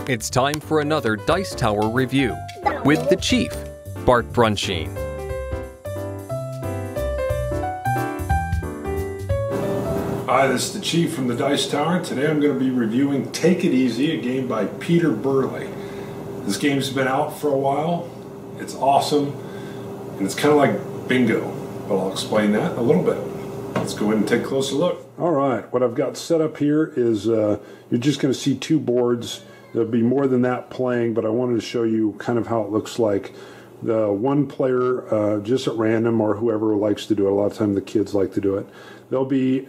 It's time for another Dice Tower review with the Chief, Bart Brunsheen. Hi, this is the Chief from the Dice Tower, and today I'm going to be reviewing Take It Easy, a game by Peter Burley. This game's been out for a while, it's awesome, and it's kind of like bingo, but I'll explain that in a little bit. Let's go ahead and take a closer look. Alright, what I've got set up here is you're just going to see two boards. There'll be more than that playing, but I wanted to show you kind of how it looks like. The one player, just at random, or whoever likes to do it, a lot of times the kids like to do it, they'll be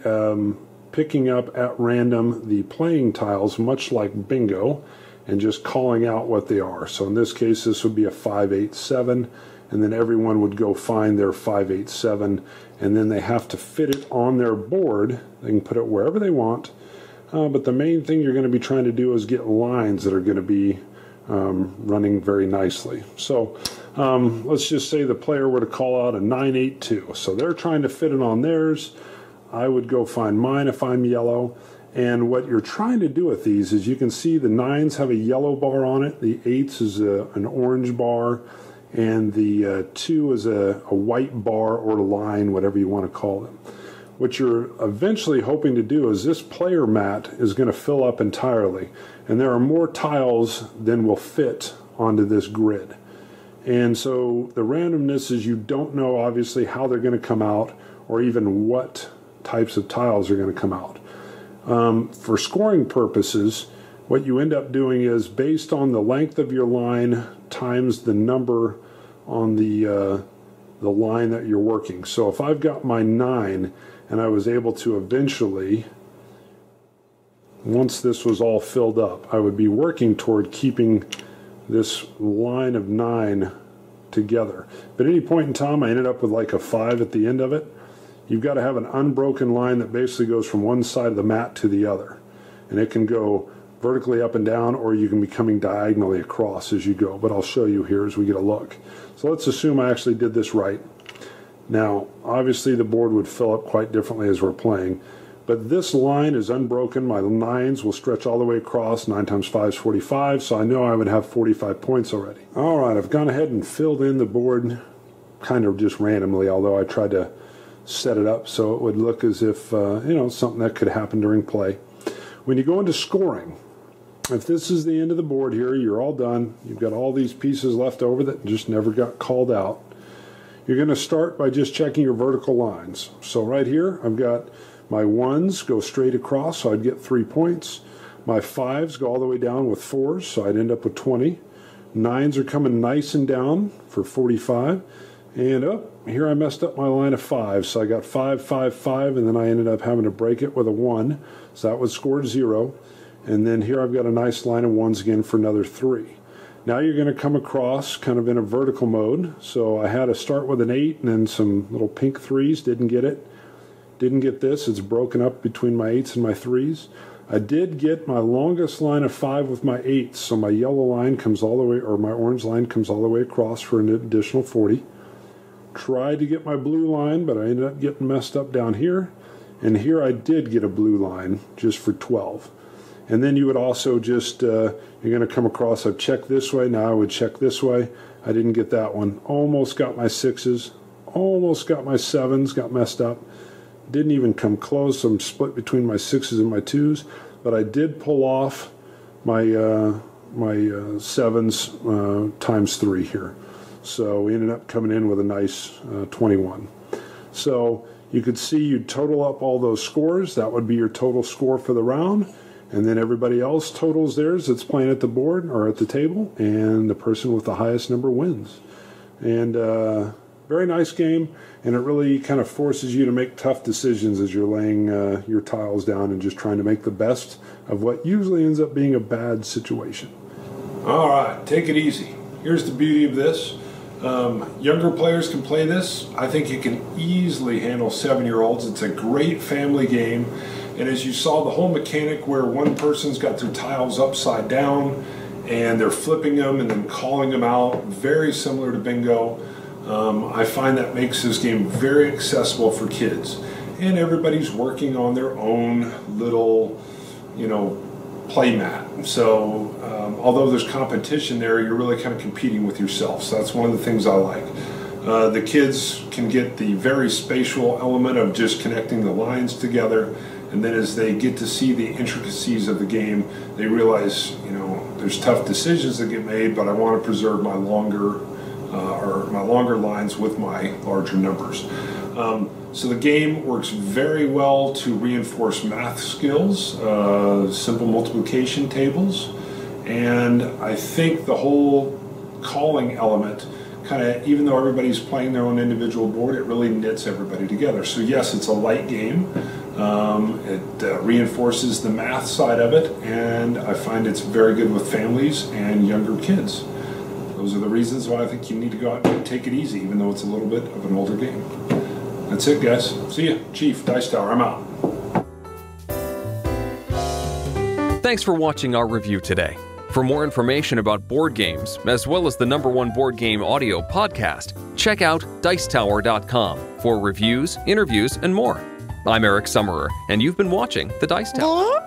picking up at random the playing tiles, much like bingo, and just calling out what they are. So in this case, this would be a 5, 8, 7, and then everyone would go find their 5, 8, 7, and then they have to fit it on their board. They can put it wherever they want. But the main thing you're going to be trying to do is get lines that are going to be running very nicely. So let's just say the player were to call out a 9, 8, 2. So they're trying to fit it on theirs. I would go find mine if I'm yellow. And what you're trying to do with these is you can see the 9s have a yellow bar on it. The 8s is an orange bar. And the 2 is a white bar or line, whatever you want to call them. What you're eventually hoping to do is this player mat is going to fill up entirely, and there are more tiles than will fit onto this grid. And so the randomness is you don't know obviously how they're going to come out or even what types of tiles are going to come out. For scoring purposes, what you end up doing is based on the length of your line times the number on the line that you're working. So if I've got my 9 and I was able to eventually, once this was all filled up, I would be working toward keeping this line of 9 together. But at any point in time, I ended up with like a 5 at the end of it. You've got to have an unbroken line that basically goes from one side of the mat to the other. And it can go vertically up and down, or you can be coming diagonally across as you go. But I'll show you here as we get a look. So let's assume I actually did this right. Now, obviously the board would fill up quite differently as we're playing, but this line is unbroken. My 9s will stretch all the way across. 9 times 5 is 45, so I know I would have 45 points already. All right, I've gone ahead and filled in the board kind of just randomly, although I tried to set it up so it would look as if, something that could happen during play. When you go into scoring, if this is the end of the board here, you're all done. You've got all these pieces left over that just never got called out. You're going to start by just checking your vertical lines. So right here, I've got my 1s go straight across, so I'd get 3 points. My 5s go all the way down with 4s, so I'd end up with 20. 9s are coming nice and down for 45. And here I messed up my line of 5s, so I got 5, 5, 5, and then I ended up having to break it with a 1, so that would score 0. And then here I've got a nice line of 1s again for another 3. Now you're going to come across kind of in a vertical mode. So I had to start with an 8 and then some little pink 3s. Didn't get it. Didn't get this. It's broken up between my 8s and my 3s. I did get my longest line of 5 with my 8s. So my yellow line comes all the way, or my orange line comes all the way across for an additional 40. Tried to get my blue line, but I ended up getting messed up down here. And here I did get a blue line just for 12. And then you would also just, you're going to come across, I've checked this way, now I would check this way. I didn't get that one. Almost got my 6s, almost got my 7s, got messed up. Didn't even come close, I'm split between my 6s and my 2s. But I did pull off my 7s times 3 here. So we ended up coming in with a nice 21. So you could see you'd total up all those scores. That would be your total score for the round. And then everybody else totals theirs that's playing at the board or at the table, and the person with the highest number wins. And very nice game, and it really kind of forces you to make tough decisions as you're laying your tiles down and just trying to make the best of what usually ends up being a bad situation. All right, take it easy. Here's the beauty of this. Younger players can play this. I think you can easily handle 7-year-olds. It's a great family game. And as you saw, the whole mechanic where one person's got their tiles upside down and they're flipping them and then calling them out, very similar to bingo. I find that makes this game very accessible for kids. And everybody's working on their own little, play mat. So although there's competition there, you're really kind of competing with yourself. So that's one of the things I like. The kids can get the very spatial element of just connecting the lines together, and then as they get to see the intricacies of the game, they realize, there's tough decisions that get made, but I want to preserve my longer lines with my larger numbers. So the game works very well to reinforce math skills, simple multiplication tables, and I think the whole calling element even though everybody's playing their own individual board, it really knits everybody together. So yes, it's a light game. It reinforces the math side of it, and I find it's very good with families and younger kids. Those are the reasons why I think you need to go out and take it easy, even though it's a little bit of an older game. That's it, guys. See ya. Chief, Dice Tower, I'm out. Thanks for watching our review today. For more information about board games, as well as the #1 board game audio podcast, check out Dicetower.com for reviews, interviews, and more. I'm Eric Summerer, and you've been watching The Dice Tower.